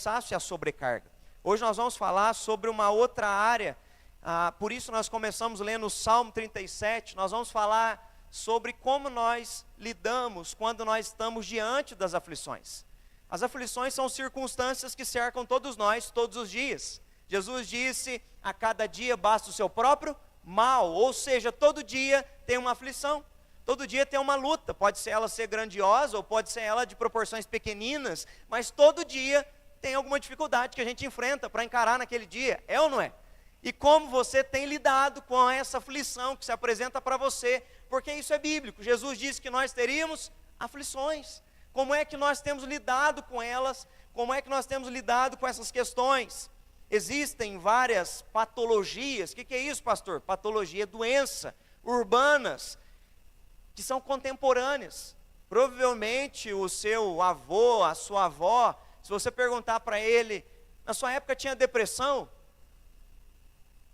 cansaço e a sobrecarga. Hoje nós vamos falar sobre uma outra área, por isso nós começamos lendo o Salmo 37, nós vamos falar sobre como nós lidamos quando nós estamos diante das aflições. As aflições são circunstâncias que cercam todos nós, todos os dias. Jesus disse, a cada dia basta o seu próprio mal, ou seja, todo dia tem uma aflição, todo dia tem uma luta, pode ser ela ser grandiosa, ou pode ser ela de proporções pequeninas, mas todo dia tem alguma dificuldade que a gente enfrenta para encarar naquele dia, é ou não é? E como você tem lidado com essa aflição que se apresenta para você, porque isso é bíblico. Jesus disse que nós teríamos aflições. Como é que nós temos lidado com elas? Como é que nós temos lidado com essas questões? Existem várias patologias. O que é isso, pastor? Patologia é doença, urbanas, que são contemporâneas. Provavelmente o seu avô, a sua avó, se você perguntar para ele, na sua época tinha depressão?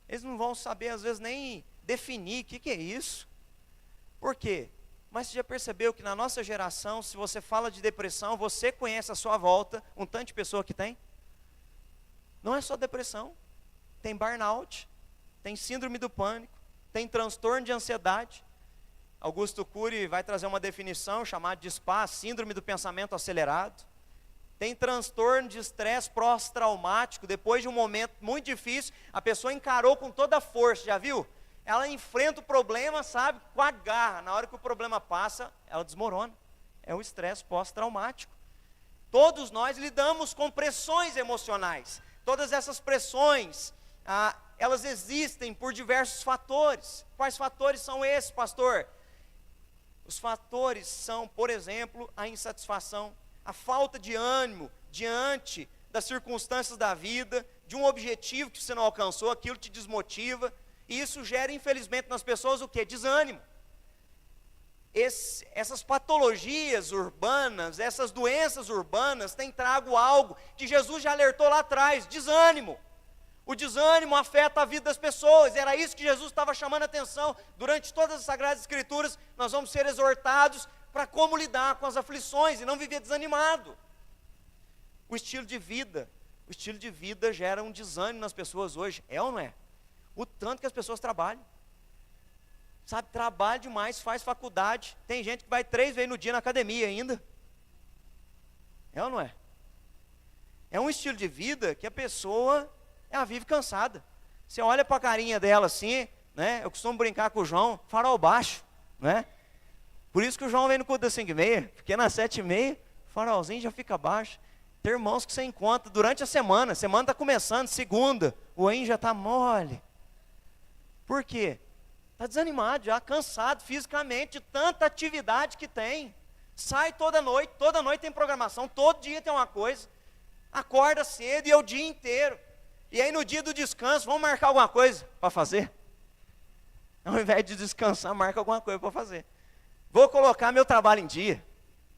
Eles não vão saber, às vezes, nem definir o que é isso. Por quê? Mas você já percebeu que na nossa geração, se você fala de depressão, você conhece à sua volta um tanto de pessoa que tem? Não é só depressão, tem burnout, tem síndrome do pânico, tem transtorno de ansiedade. Augusto Cury vai trazer uma definição chamada de SPA, síndrome do pensamento acelerado. Tem transtorno de estresse pós-traumático, depois de um momento muito difícil, a pessoa encarou com toda a força, já viu? Ela enfrenta o problema, sabe, com a garra. Na hora que o problema passa, ela desmorona. É o estresse pós-traumático. Todos nós lidamos com pressões emocionais. Todas essas pressões, elas existem por diversos fatores. Quais fatores são esses, pastor? Os fatores são, por exemplo, a insatisfação, a falta de ânimo diante das circunstâncias da vida, de um objetivo que você não alcançou, aquilo te desmotiva. E isso gera, infelizmente, nas pessoas o quê? Desânimo. Essas patologias urbanas, essas doenças urbanas têm trago algo que Jesus já alertou lá atrás, desânimo. O desânimo afeta a vida das pessoas, era isso que Jesus estava chamando a atenção. Durante todas as Sagradas Escrituras, nós vamos ser exortados para como lidar com as aflições e não viver desanimado. O estilo de vida gera um desânimo nas pessoas hoje, é ou não é? O tanto que as pessoas trabalham, sabe, trabalha demais, faz faculdade, tem gente que vai 3 vezes no dia na academia ainda, é ou não é? É um estilo de vida que a pessoa, ela vive cansada, você olha para a carinha dela assim, né, eu costumo brincar com o João, farol baixo, né, por isso que o João vem no culto das 5h30, porque nas 7h30, farolzinho já fica baixo. Tem irmãos que você encontra durante a semana está começando, segunda, o olhinho já está mole. Por quê? Está desanimado já, cansado fisicamente de tanta atividade que tem. Sai toda noite tem programação, todo dia tem uma coisa. Acorda cedo e é o dia inteiro. E aí no dia do descanso, vamos marcar alguma coisa para fazer? Ao invés de descansar, marca alguma coisa para fazer. Vou colocar meu trabalho em dia.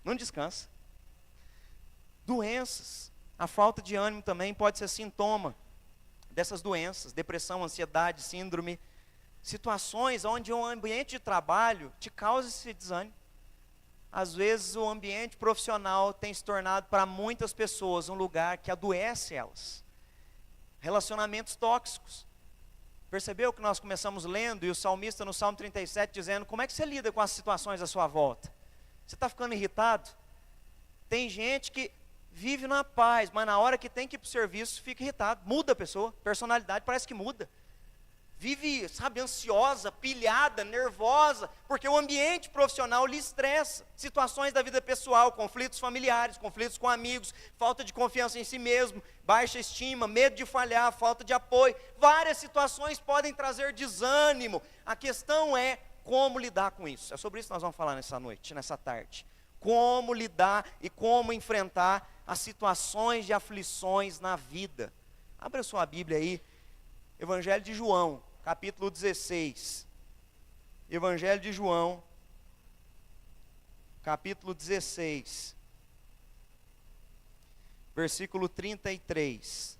Não descansa. Doenças. A falta de ânimo também pode ser sintoma dessas doenças. Depressão, ansiedade, síndrome. Situações onde um ambiente de trabalho te causa esse desânimo. Às vezes o ambiente profissional tem se tornado para muitas pessoas um lugar que adoece elas. Relacionamentos tóxicos. Percebeu que nós começamos lendo, e o salmista no Salmo 37 dizendo, como é que você lida com as situações à sua volta? Você está ficando irritado? Tem gente que vive na paz, mas na hora que tem que ir para o serviço, fica irritado, muda a pessoa, personalidade parece que muda. Vive, sabe, ansiosa, pilhada, nervosa, porque o ambiente profissional lhe estressa. Situações da vida pessoal, conflitos familiares, conflitos com amigos, falta de confiança em si mesmo, baixa estima, medo de falhar, falta de apoio. Várias situações podem trazer desânimo. A questão é como lidar com isso. É sobre isso que nós vamos falar nessa noite, nessa tarde. Como lidar e como enfrentar as situações de aflições na vida. Abra sua Bíblia aí. Evangelho de João, capítulo 16. Evangelho de João, capítulo 16. Versículo 33.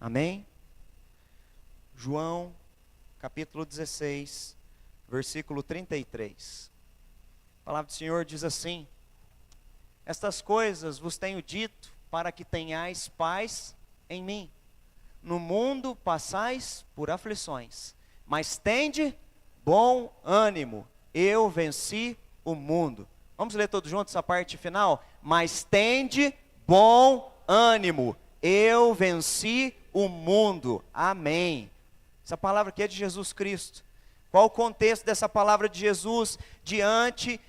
Amém? João, capítulo 16, versículo 33. A palavra do Senhor diz assim: estas coisas vos tenho dito, para que tenhais paz em mim. No mundo passais por aflições, mas tende bom ânimo, eu venci o mundo. Vamos ler todos juntos essa parte final? Mas tende bom ânimo, eu venci o mundo. Amém. Essa palavra aqui é de Jesus Cristo. Qual o contexto dessa palavra de Jesus diante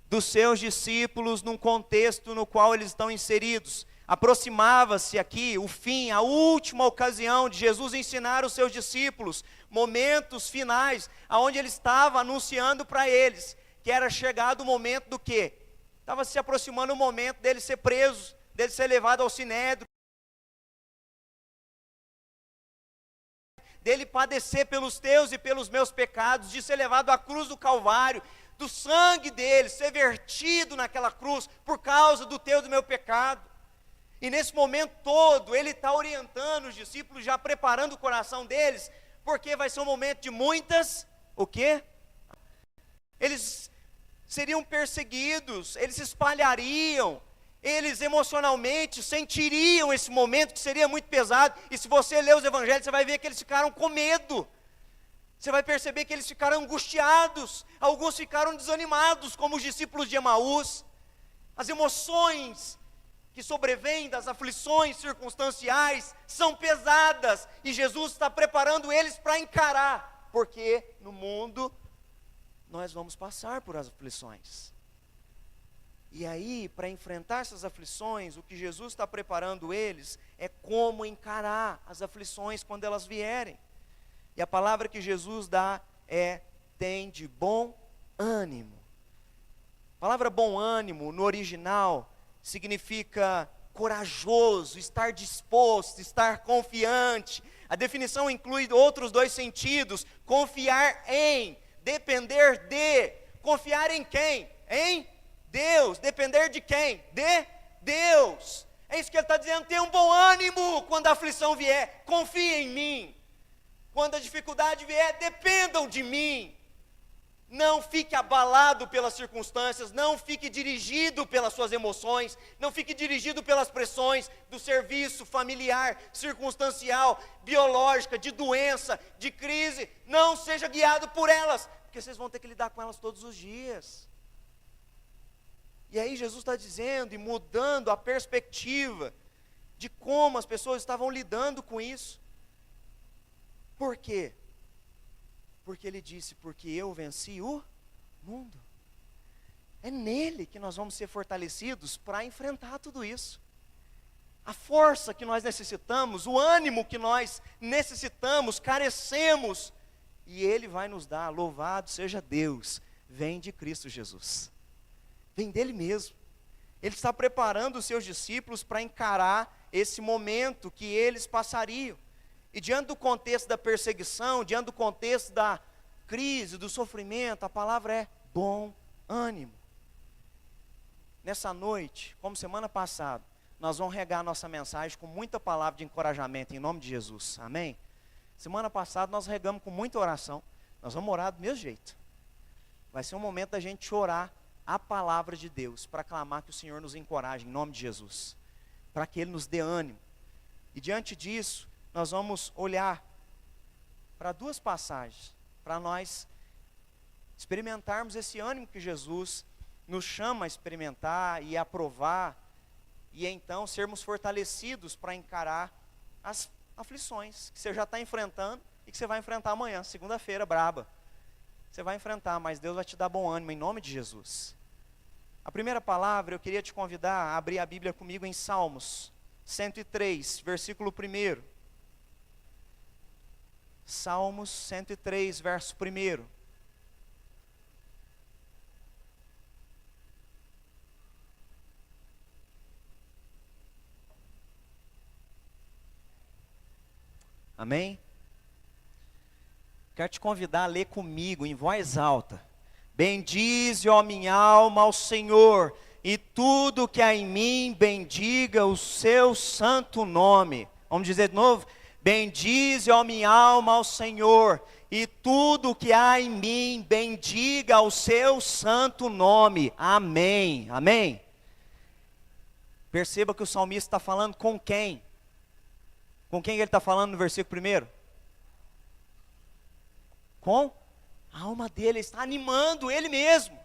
dos seus discípulos, num contexto no qual eles estão inseridos? Aproximava-se aqui o fim, a última ocasião de Jesus ensinar os seus discípulos, momentos finais, aonde ele estava anunciando para eles, que era chegado o momento do quê? Estava se aproximando o momento dele ser preso, dele ser levado ao sinédrio, dele padecer pelos teus e pelos meus pecados, de ser levado à cruz do Calvário, do sangue dele ser vertido naquela cruz, por causa do teu e do meu pecado. E nesse momento todo, ele está orientando os discípulos, já preparando o coração deles, porque vai ser um momento de muitas, o quê? Eles seriam perseguidos, eles se espalhariam, eles emocionalmente sentiriam esse momento que seria muito pesado. E se você ler os evangelhos, você vai ver que eles ficaram com medo. Você vai perceber que eles ficaram angustiados, alguns ficaram desanimados, como os discípulos de Emaús. As emoções que sobrevêm das aflições circunstanciais são pesadas, e Jesus está preparando eles para encarar, porque no mundo nós vamos passar por aflições. E aí, para enfrentar essas aflições, o que Jesus está preparando eles é como encarar as aflições quando elas vierem. E a palavra que Jesus dá é: tem de bom ânimo. A palavra bom ânimo no original significa corajoso, estar disposto, estar confiante. A definição inclui outros dois sentidos: confiar em, depender de. Confiar em quem? Em Deus. Depender de quem? De Deus. É isso que ele está dizendo: tenha um bom ânimo quando a aflição vier, confie em mim. Quando a dificuldade vier, dependam de mim. Não fique abalado pelas circunstâncias, não fique dirigido pelas suas emoções, não fique dirigido pelas pressões do serviço familiar, circunstancial, biológica, de doença, de crise. Não seja guiado por elas, porque vocês vão ter que lidar com elas todos os dias. E aí Jesus está dizendo e mudando a perspectiva de como as pessoas estavam lidando com isso. Por quê? Porque ele disse: porque eu venci o mundo. É nele que nós vamos ser fortalecidos para enfrentar tudo isso. A força que nós necessitamos, o ânimo que nós necessitamos, carecemos, e ele vai nos dar. Louvado seja Deus, vem de Cristo Jesus. Vem dele mesmo. Ele está preparando os seus discípulos para encarar esse momento que eles passariam. E diante do contexto da perseguição, diante do contexto da crise, do sofrimento, a palavra é bom ânimo. Nessa noite, como semana passada, nós vamos regar nossa mensagem com muita palavra de encorajamento, em nome de Jesus, amém? Semana passada nós regamos com muita oração, nós vamos orar do mesmo jeito. Vai ser um momento da gente orar a palavra de Deus, para clamar que o Senhor nos encoraje, em nome de Jesus, para que Ele nos dê ânimo. E diante disso, nós vamos olhar para duas passagens, para nós experimentarmos esse ânimo que Jesus nos chama a experimentar e a provar, e então sermos fortalecidos para encarar as aflições que você já está enfrentando e que você vai enfrentar amanhã, segunda-feira, braba. Você vai enfrentar, mas Deus vai te dar bom ânimo, em nome de Jesus. A primeira palavra, eu queria te convidar a abrir a Bíblia comigo em Salmos 103, versículo 1. Salmos 103, verso 1. Amém? Quero te convidar a ler comigo em voz alta. Bendize, ó minha alma, ao Senhor, e tudo que há em mim, bendiga o seu santo nome. Vamos dizer de novo? Bendize, ó minha alma, ao Senhor, e tudo que há em mim, bendiga o seu santo nome. Amém. Amém. Perceba que o salmista está falando com quem? Com quem ele está falando no versículo 1? Com a alma dele, ele está animando ele mesmo.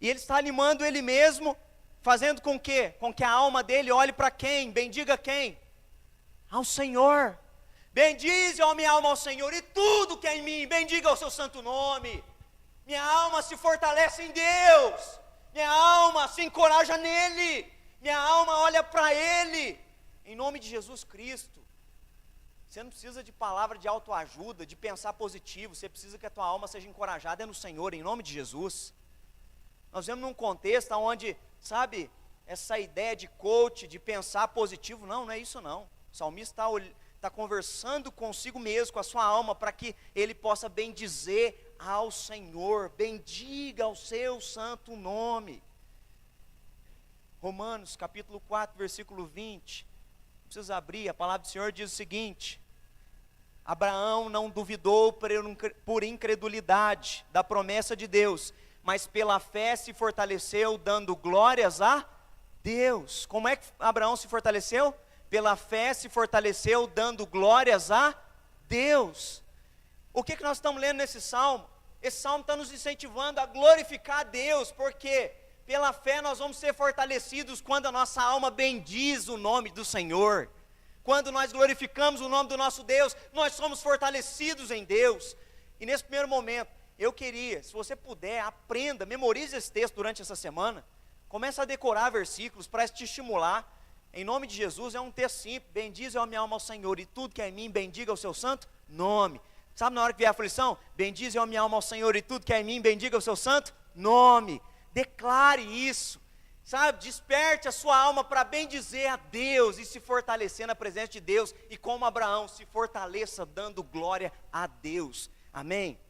E ele está animando ele mesmo, fazendo com que? Com que a alma dele olhe para quem? Bendiga quem? Ao Senhor. Bendize, ó minha alma, ao Senhor, e tudo que é em mim, bendiga o seu santo nome. Minha alma se fortalece em Deus. Minha alma se encoraja nele. Minha alma olha para Ele. Em nome de Jesus Cristo. Você não precisa de palavra de autoajuda, de pensar positivo. Você precisa que a tua alma seja encorajada no Senhor, em nome de Jesus. Nós vemos num contexto onde, sabe, essa ideia de coach, de pensar positivo, não é isso não. O salmista está conversando consigo mesmo, com a sua alma, para que ele possa bendizer ao Senhor. Bendiga o seu santo nome. Romanos capítulo 4, versículo 20. Não precisa abrir, a palavra do Senhor diz o seguinte: Abraão não duvidou por incredulidade da promessa de Deus, mas pela fé se fortaleceu, dando glórias a Deus. Como é que Abraão se fortaleceu? Pela fé se fortaleceu, dando glórias a Deus. O que nós estamos lendo nesse salmo? Esse salmo está nos incentivando a glorificar a Deus, porque pela fé nós vamos ser fortalecidos quando a nossa alma bendiz o nome do Senhor. Quando nós glorificamos o nome do nosso Deus, nós somos fortalecidos em Deus. E nesse primeiro momento, eu queria, se você puder, aprenda, memorize esse texto durante essa semana. Comece a decorar versículos para te estimular. Em nome de Jesus, é um texto simples. Bendize a minha alma ao Senhor, e tudo que é em mim, bendiga o seu santo nome. Sabe na hora que vier a aflição? Bendize a minha alma ao Senhor, e tudo que é em mim, bendiga o seu santo nome. Declare isso, sabe, desperte a sua alma para bendizer a Deus e se fortalecer na presença de Deus, e como Abraão, se fortaleça dando glória a Deus, amém?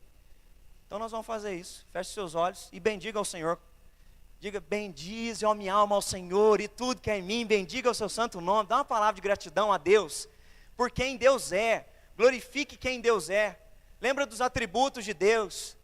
Então nós vamos fazer isso, feche seus olhos e bendiga ao Senhor, diga: bendize a minha alma ao Senhor, e tudo que é em mim, bendiga o seu santo nome. Dá uma palavra de gratidão a Deus, por quem Deus é, glorifique quem Deus é, lembra dos atributos de Deus.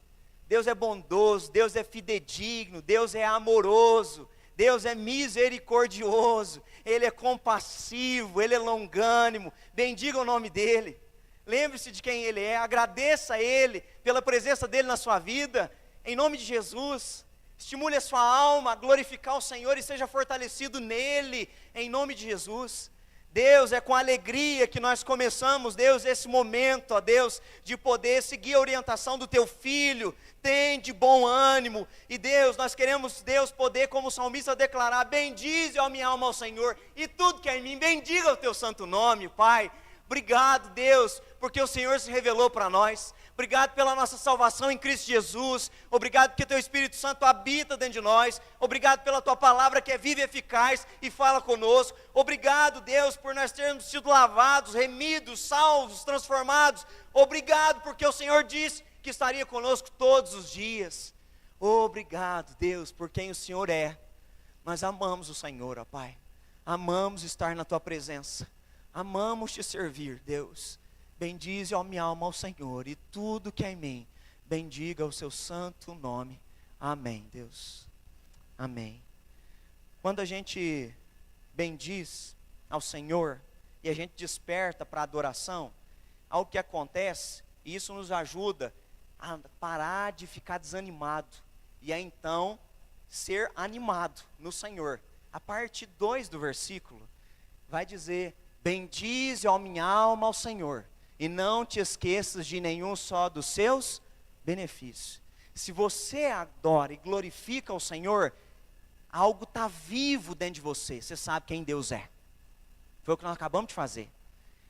Deus é bondoso, Deus é fidedigno, Deus é amoroso, Deus é misericordioso, Ele é compassivo, Ele é longânimo. Bendiga o nome dEle, lembre-se de quem Ele é, agradeça a Ele pela presença dEle na sua vida, em nome de Jesus. Estimule a sua alma a glorificar o Senhor e seja fortalecido nele, em nome de Jesus. Deus, é com alegria que nós começamos, Deus, esse momento, ó Deus, de poder seguir a orientação do Teu Filho. Tem de bom ânimo, e Deus, nós queremos, Deus, poder como salmista declarar: bendize a minha alma ao Senhor, e tudo que é em mim, bendiga o Teu santo nome, Pai. Obrigado, Deus, porque o Senhor se revelou para nós. Obrigado pela nossa salvação em Cristo Jesus. Obrigado porque Teu Espírito Santo habita dentro de nós. Obrigado pela Tua palavra que é viva e eficaz e fala conosco. Obrigado, Deus, por nós termos sido lavados, remidos, salvos, transformados. Obrigado porque o Senhor disse que estaria conosco todos os dias. Obrigado, Deus, por quem o Senhor é. Nós amamos o Senhor, ó Pai. Amamos estar na Tua presença. Amamos Te servir, Deus. Bendize a minha alma ao Senhor, e tudo que é em mim, bendiga o seu santo nome. Amém, Deus. Amém. Quando a gente bendiz ao Senhor, e a gente desperta para a adoração, algo que acontece, e isso nos ajuda a parar de ficar desanimado, e a então ser animado no Senhor. A parte 2 do versículo vai dizer: bendize a minha alma ao Senhor, e não te esqueças de nenhum só dos seus benefícios. Se você adora e glorifica o Senhor, algo está vivo dentro de você. Você sabe quem Deus é. Foi o que nós acabamos de fazer.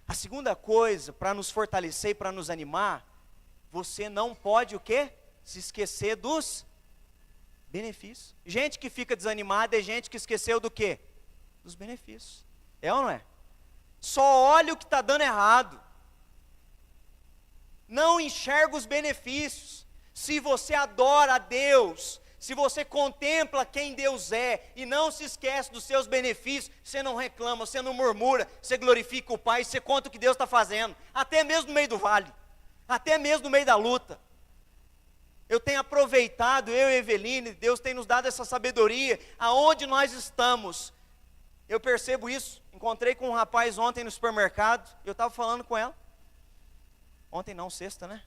A segunda coisa, para nos fortalecer e para nos animar, você não pode o quê? Se esquecer dos benefícios. Gente que fica desanimada é gente que esqueceu do quê? Dos benefícios. É ou não é? Só olha o que está dando errado. Não enxerga os benefícios. Se você adora a Deus, se você contempla quem Deus é, e não se esquece dos seus benefícios, você não reclama, você não murmura, você glorifica o Pai, você conta o que Deus está fazendo, até mesmo no meio do vale. até mesmo no meio da luta. Eu tenho aproveitado, eu e Eveline, Deus tem nos dado essa sabedoria, aonde nós estamos. Eu percebo isso. Encontrei com um rapaz ontem no supermercado, eu estava falando com ela. Ontem não, sexta, né?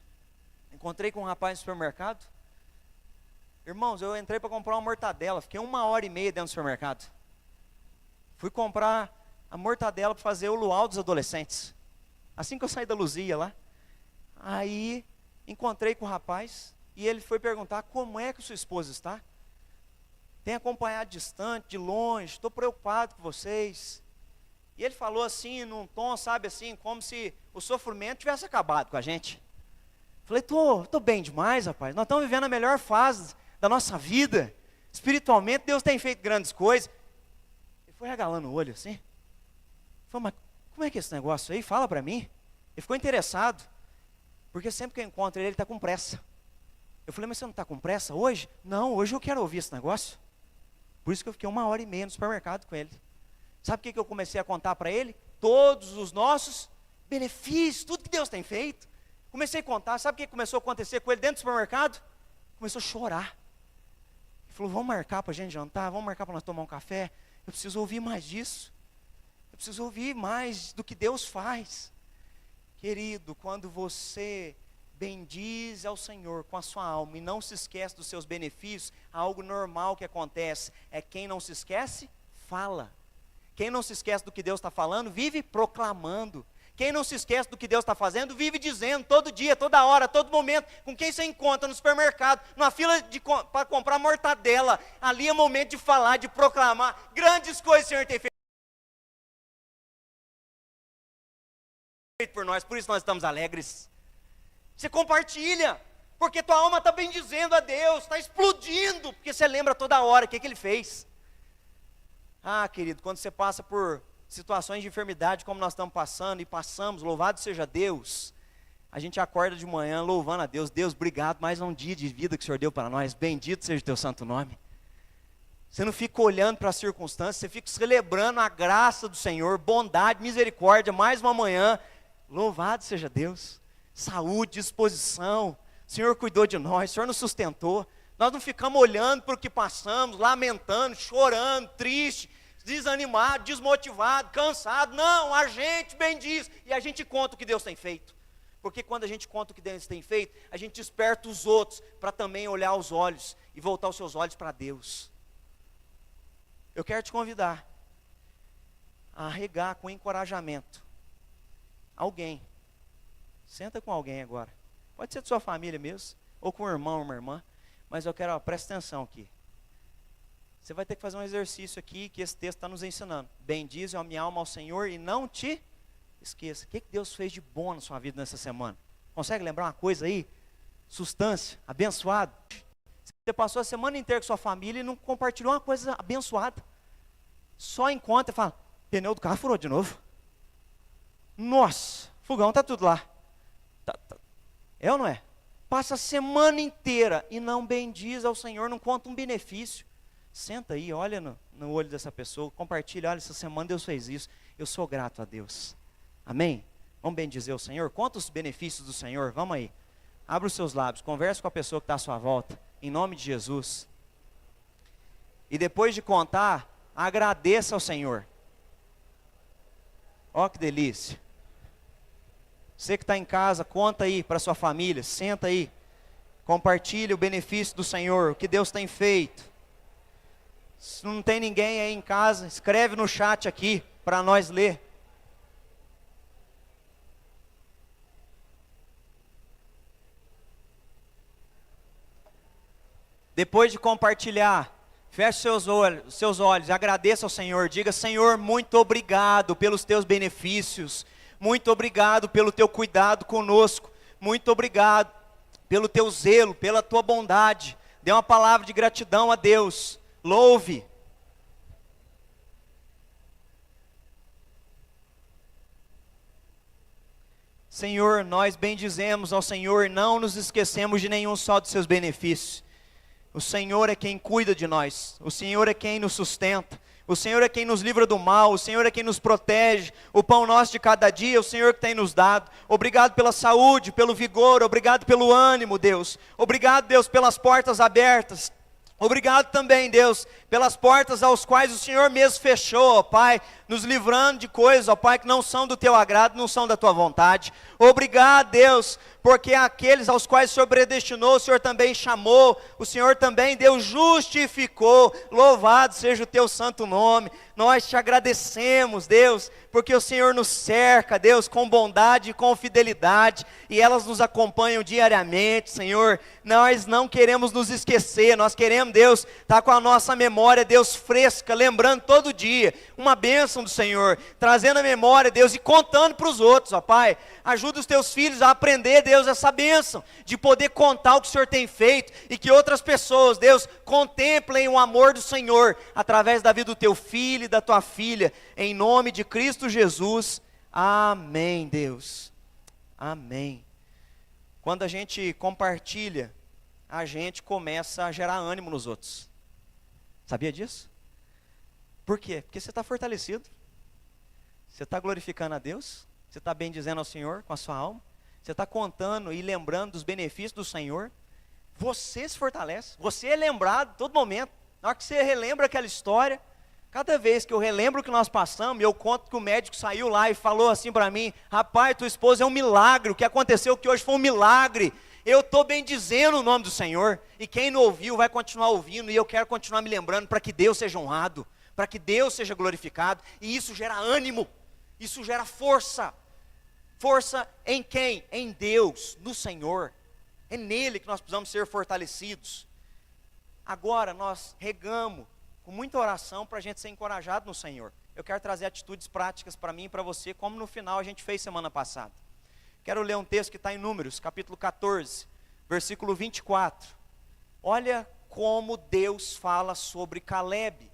Encontrei com um rapaz no supermercado. Irmãos, eu entrei para comprar uma mortadela, fiquei 1h30 dentro do supermercado. Fui comprar a mortadela para fazer o luau dos adolescentes. Assim que eu saí da Luzia lá. Aí, encontrei com o rapaz, e ele foi perguntar, como é que sua esposa está? Tem acompanhado distante, de longe, estou preocupado com vocês. E ele falou assim, num tom, sabe assim, como se o sofrimento tivesse acabado com a gente. Falei, tô bem demais, rapaz, nós estamos vivendo a melhor fase da nossa vida. Espiritualmente, Deus tem feito grandes coisas. Ele foi regalando o olho assim. Falei, mas como é que é esse negócio aí? Fala para mim. Ele ficou interessado, porque sempre que eu encontro ele está com pressa. Eu falei, mas você não está com pressa hoje? Não, hoje eu quero ouvir esse negócio. Por isso que eu fiquei 1h30 no supermercado com ele. Sabe o que eu comecei a contar para ele? Todos os nossos benefícios, tudo que Deus tem feito. Comecei a contar, sabe o que começou a acontecer com ele dentro do supermercado? Começou a chorar. Ele falou, vamos marcar para a gente jantar, vamos marcar para nós tomar um café. Eu preciso ouvir mais disso. Eu preciso ouvir mais do que Deus faz. Querido, quando você bendiz ao Senhor com a sua alma e não se esquece dos seus benefícios, algo normal que acontece é quem não se esquece, fala. Quem não se esquece do que Deus está falando, vive proclamando. Quem não se esquece do que Deus está fazendo, vive dizendo, todo dia, toda hora, todo momento, com quem você encontra no supermercado, numa fila para comprar mortadela, ali é momento de falar, de proclamar, grandes coisas o Senhor tem feito por nós, por isso nós estamos alegres. Você compartilha, porque tua alma está bendizendo a Deus, está explodindo, porque você lembra toda hora o que Ele fez. Ah, querido, quando você passa por situações de enfermidade como nós estamos passando e passamos, louvado seja Deus, a gente acorda de manhã louvando a Deus. Deus, obrigado, mais um dia de vida que o Senhor deu para nós, bendito seja o teu santo nome. Você não fica olhando para as circunstâncias, você fica celebrando a graça do Senhor, bondade, misericórdia, mais uma manhã, louvado seja Deus. Saúde, disposição, o Senhor cuidou de nós, o Senhor nos sustentou. Nós não ficamos olhando para o que passamos, lamentando, chorando, triste, desanimado, desmotivado, cansado. Não, a gente bendiz e a gente conta o que Deus tem feito. Porque quando a gente conta o que Deus tem feito, a gente desperta os outros para também olhar os olhos e voltar os seus olhos para Deus. Eu quero te convidar a regar com encorajamento alguém. Senta com alguém agora. Pode ser de sua família mesmo, ou com um irmão ou uma irmã. Mas eu quero, presta atenção aqui. Você vai ter que fazer um exercício aqui que esse texto está nos ensinando. Bendize a minha alma ao Senhor e não te esqueça. O que Deus fez de bom na sua vida nessa semana? Consegue lembrar uma coisa aí? Substância, abençoado. Você passou a semana inteira com sua família e não compartilhou uma coisa abençoada. Só encontra e fala, pneu do carro furou de novo. Nossa, fogão está tudo lá. É ou não é? Passa a semana inteira e não bendiz ao Senhor, não conta um benefício. Senta aí, olha no olho dessa pessoa, compartilha, olha, essa semana Deus fez isso, eu sou grato a Deus. Amém? Vamos bendizer o Senhor? Conta os benefícios do Senhor, vamos aí. Abra os seus lábios, converse com a pessoa que está à sua volta, em nome de Jesus. E depois de contar, agradeça ao Senhor. Ó que delícia. Você que está em casa, conta aí para sua família, senta aí, compartilha o benefício do Senhor, o que Deus tem feito. Se não tem ninguém aí em casa, escreve no chat aqui, para nós ler. Depois de compartilhar, feche seus olhos, agradeça ao Senhor, diga, Senhor, muito obrigado pelos teus benefícios. Muito obrigado pelo teu cuidado conosco. Muito obrigado pelo teu zelo, pela tua bondade. Dê uma palavra de gratidão a Deus. Louve. Senhor, nós bendizemos ao Senhor, não nos esquecemos de nenhum só dos seus benefícios. O Senhor é quem cuida de nós. O Senhor é quem nos sustenta. O Senhor é quem nos livra do mal, o Senhor é quem nos protege. O pão nosso de cada dia, o Senhor que tem nos dado. Obrigado pela saúde, pelo vigor, obrigado pelo ânimo, Deus. Obrigado, Deus, pelas portas abertas. Obrigado também, Deus, pelas portas aos quais o Senhor mesmo fechou, ó Pai, nos livrando de coisas, ó Pai, que não são do Teu agrado, não são da Tua vontade. Obrigado, Deus, porque aqueles aos quais o Senhor predestinou, o Senhor também chamou, o Senhor também, Deus, justificou. Louvado seja o Teu santo nome. Nós te agradecemos, Deus, porque o Senhor nos cerca, Deus, com bondade e com fidelidade, e elas nos acompanham diariamente, Senhor. Nós não queremos nos esquecer, nós queremos, Deus, estar com a nossa memória, Deus, fresca, lembrando todo dia uma bênção do Senhor, trazendo a memória, Deus, e contando para os outros, ó Pai. Ajuda os teus filhos a aprender, Deus, essa bênção, de poder contar o que o Senhor tem feito, e que outras pessoas, Deus, contemplem o amor do Senhor, através da vida do teu filho e da tua filha, em nome de Cristo Jesus. Amém, Deus. Amém. Quando a gente compartilha, a gente começa a gerar ânimo nos outros. Sabia disso? Por quê? Porque você está fortalecido. Você está glorificando a Deus. Você está bendizendo ao Senhor com a sua alma. Você está contando e lembrando dos benefícios do Senhor. Você se fortalece. Você é lembrado todo momento. Na hora que você relembra aquela história, cada vez que eu relembro o que nós passamos, eu conto que o médico saiu lá e falou assim para mim: rapaz, tua esposa é um milagre, o que aconteceu que hoje foi um milagre. Eu estou bendizendo o nome do Senhor, e quem não ouviu vai continuar ouvindo, e eu quero continuar me lembrando para que Deus seja honrado, para que Deus seja glorificado, e isso gera ânimo, isso gera força. Força em quem? Em Deus, no Senhor. É nele que nós precisamos ser fortalecidos. Agora nós regamos com muita oração para a gente ser encorajado no Senhor. Eu quero trazer atitudes práticas para mim e para você, como no final a gente fez semana passada. Quero ler um texto que está em Números, capítulo 14, versículo 24. Olha como Deus fala sobre Calebe.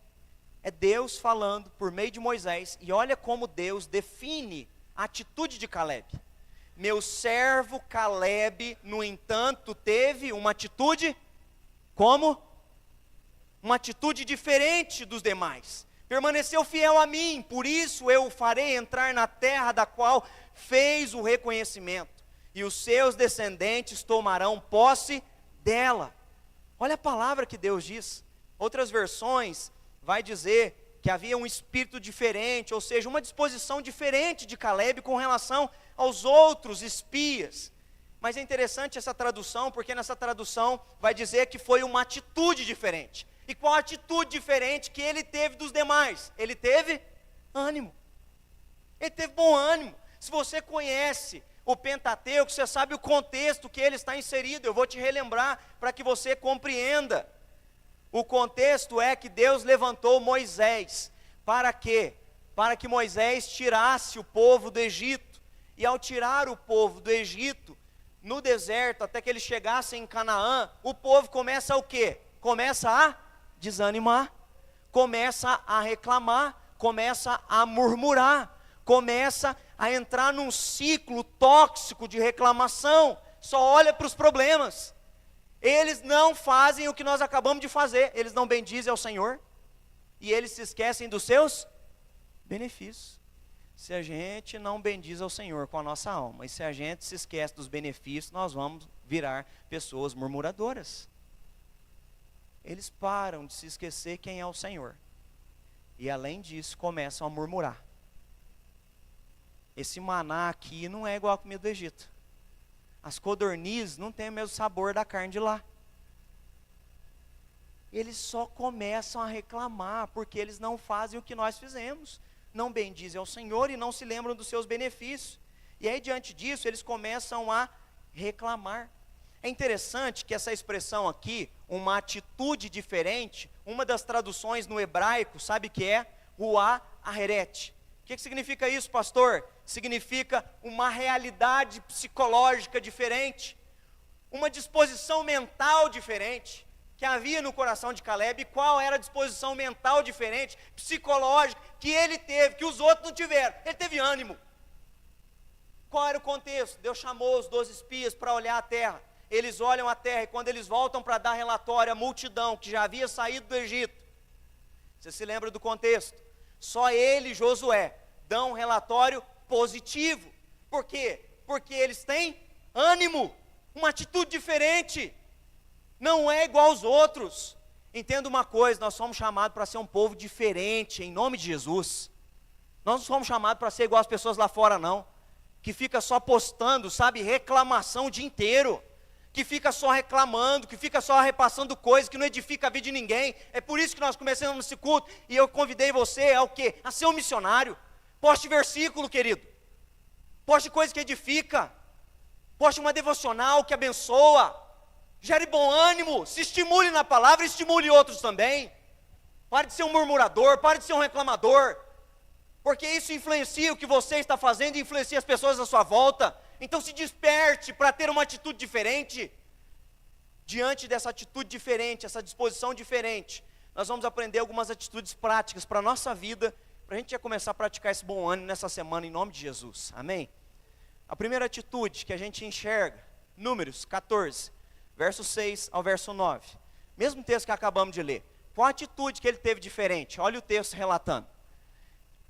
É Deus falando por meio de Moisés, e olha como Deus define a atitude de Calebe. Meu servo Calebe, no entanto, teve uma atitude como? Uma atitude diferente dos demais. Permaneceu fiel a mim, por isso eu o farei entrar na terra da qual fez o reconhecimento, e os seus descendentes tomarão posse dela. Olha a palavra que Deus diz. Outras versões vai dizer que havia um espírito diferente, ou seja, uma disposição diferente de Calebe com relação aos outros espias. Mas é interessante essa tradução, porque nessa tradução vai dizer que foi uma atitude diferente. E qual a atitude diferente que ele teve dos demais? Ele teve ânimo. Ele teve bom ânimo. Se você conhece o Pentateuco, você sabe o contexto que ele está inserido. Eu vou te relembrar para que você compreenda. O contexto é que Deus levantou Moisés. Para quê? Para que Moisés tirasse o povo do Egito. E ao tirar o povo do Egito, no deserto, até que eles chegassem em Canaã, o povo começa o quê? Começa a desanimar, começa a reclamar, começa a murmurar, começa a entrar num ciclo tóxico de reclamação, só olha para os problemas. Eles não fazem o que nós acabamos de fazer, eles não bendizem ao Senhor, e eles se esquecem dos seus benefícios. Se a gente não bendiz ao Senhor com a nossa alma, e se a gente se esquece dos benefícios, nós vamos virar pessoas murmuradoras. Eles param de se esquecer quem é o Senhor, e além disso começam a murmurar. Esse maná aqui não é igual a comida do Egito. As codornizes não têm o mesmo sabor da carne de lá. Eles só começam a reclamar, porque eles não fazem o que nós fizemos. Não bendizem ao Senhor e não se lembram dos seus benefícios. E aí diante disso eles começam a reclamar. É interessante que essa expressão aqui, uma atitude diferente, uma das traduções no hebraico, sabe o que é? Ruá aheret. O que significa isso, pastor? Significa uma realidade psicológica diferente, uma disposição mental diferente, que havia no coração de Calebe. Qual era a disposição mental diferente, psicológica, que ele teve, que os outros não tiveram? Ele teve ânimo. Qual era o contexto? Deus chamou os 12 espias para olhar a terra. Eles olham a terra, e quando eles voltam para dar relatório à multidão que já havia saído do Egito, Você se lembra do contexto? Só ele e Josué dão um relatório positivo. Por quê? Porque eles têm ânimo, uma atitude diferente. Não é igual aos outros. Entenda uma coisa, nós somos chamados para ser um povo diferente, em nome de Jesus. Nós não somos chamados para ser igual as pessoas lá fora, não. Que fica só postando, sabe, reclamação o dia inteiro. Que fica só reclamando, que fica só repassando coisas, que não edifica a vida de ninguém. É por isso que nós começamos esse culto, e eu convidei você ao quê? A ser um missionário. Poste versículo, querido. Poste coisa que edifica. Poste uma devocional que abençoa. Gere bom ânimo, se estimule na palavra e estimule outros também. Pare de ser um murmurador, pare de ser um reclamador. Porque isso influencia o que você está fazendo e influencia as pessoas à sua volta. Então se desperte para ter uma atitude diferente. Diante dessa atitude diferente, essa disposição diferente, nós vamos aprender algumas atitudes práticas para a nossa vida, para a gente já começar a praticar esse bom ânimo nessa semana, em nome de Jesus, amém? A primeira atitude que a gente enxerga, Números 14, verso 6 ao verso 9, mesmo texto que acabamos de ler. Qual a atitude que ele teve diferente? Olha o texto relatando.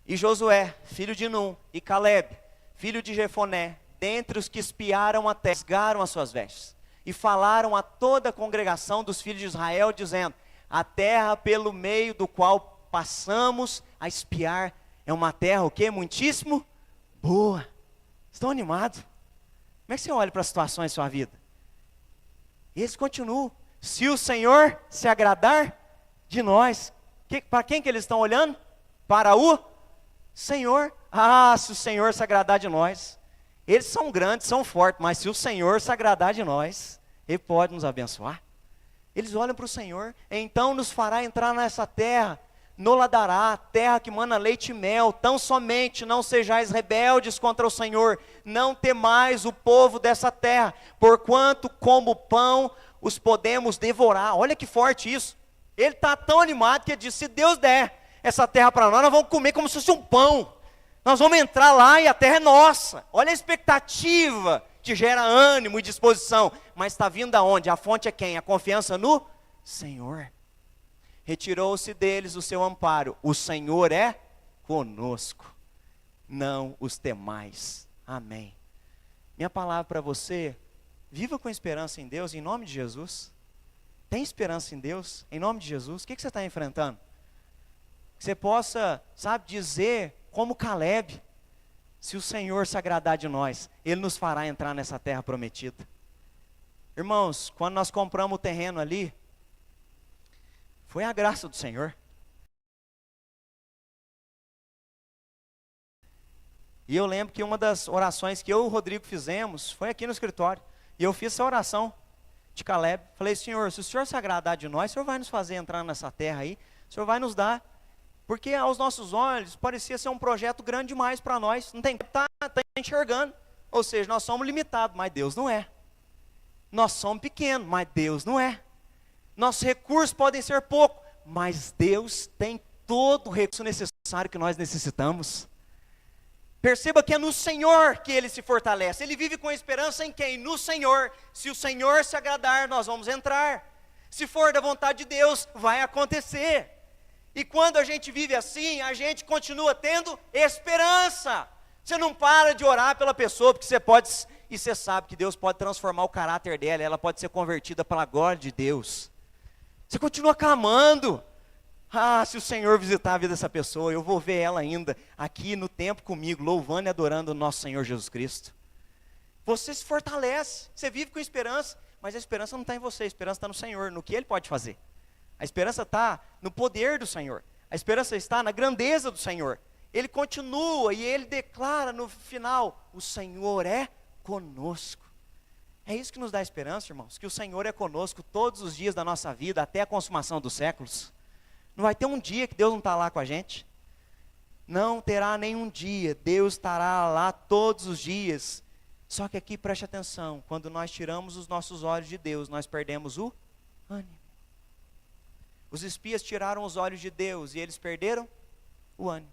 E Josué, filho de Num, e Caleb, filho de Jefoné, dentre os que espiaram a terra, rasgaram as suas vestes, e falaram a toda a congregação dos filhos de Israel, dizendo: a terra pelo meio do qual passamos a espiar, é uma terra o quê? Muitíssimo boa. Estão animados? Como é que você olha para as situações da sua vida? E eles continuam: se o Senhor se agradar de nós. Para quem que eles estão olhando? Para o Senhor. Ah, se o Senhor se agradar de nós. Eles são grandes, são fortes, mas se o Senhor se agradar de nós, Ele pode nos abençoar. Eles olham para o Senhor: então nos fará entrar nessa terra, nola dará, terra que mana leite e mel. Tão somente não sejais rebeldes contra o Senhor, não temais o povo dessa terra, porquanto como pão os podemos devorar. Olha que forte isso. Ele está tão animado que ele diz: se Deus der essa terra para nós vamos comer como se fosse um pão. Nós vamos entrar lá e a terra é nossa. Olha a expectativa que gera ânimo e disposição. Mas está vindo aonde? A fonte é quem? A confiança no Senhor. Retirou-se deles o seu amparo. O Senhor é conosco. Não os temais. Amém. Minha palavra para você: viva com esperança em Deus, em nome de Jesus. Tem esperança em Deus, em nome de Jesus. O que você está enfrentando? Que você possa, sabe, dizer como Caleb: se o Senhor se agradar de nós, Ele nos fará entrar nessa terra prometida. Irmãos, quando nós compramos o terreno ali, foi a graça do Senhor. E eu lembro que uma das orações que eu e o Rodrigo fizemos foi aqui no escritório. E eu fiz essa oração de Caleb. Falei: Senhor, se o Senhor se agradar de nós, o Senhor vai nos fazer entrar nessa terra aí. O Senhor vai nos dar. Porque aos nossos olhos parecia ser um projeto grande demais para nós. Não tem que estar enxergando. Ou seja, nós somos limitados, mas Deus não é. Nós somos pequenos, mas Deus não é. Nossos recursos podem ser poucos, mas Deus tem todo o recurso necessário que nós necessitamos. Perceba que é no Senhor que Ele se fortalece. Ele vive com esperança em quem? No Senhor. Se o Senhor se agradar, nós vamos entrar. Se for da vontade de Deus, vai acontecer. E quando a gente vive assim, a gente continua tendo esperança. Você não para de orar pela pessoa, porque você pode, e você sabe que Deus pode transformar o caráter dela, ela pode ser convertida pela glória de Deus. Você continua clamando: ah, se o Senhor visitar a vida dessa pessoa, eu vou ver ela ainda aqui no templo comigo, louvando e adorando o nosso Senhor Jesus Cristo. Você se fortalece, você vive com esperança, mas a esperança não está em você, a esperança está no Senhor, no que Ele pode fazer. A esperança está no poder do Senhor. A esperança está na grandeza do Senhor. Ele continua e Ele declara no final: o Senhor é conosco. É isso que nos dá esperança, irmãos, que o Senhor é conosco todos os dias da nossa vida, até a consumação dos séculos. Não vai ter um dia que Deus não está lá com a gente. Não terá nenhum dia, Deus estará lá todos os dias. Só que aqui preste atenção: quando nós tiramos os nossos olhos de Deus, nós perdemos o ânimo. Os espias tiraram os olhos de Deus e eles perderam o ânimo.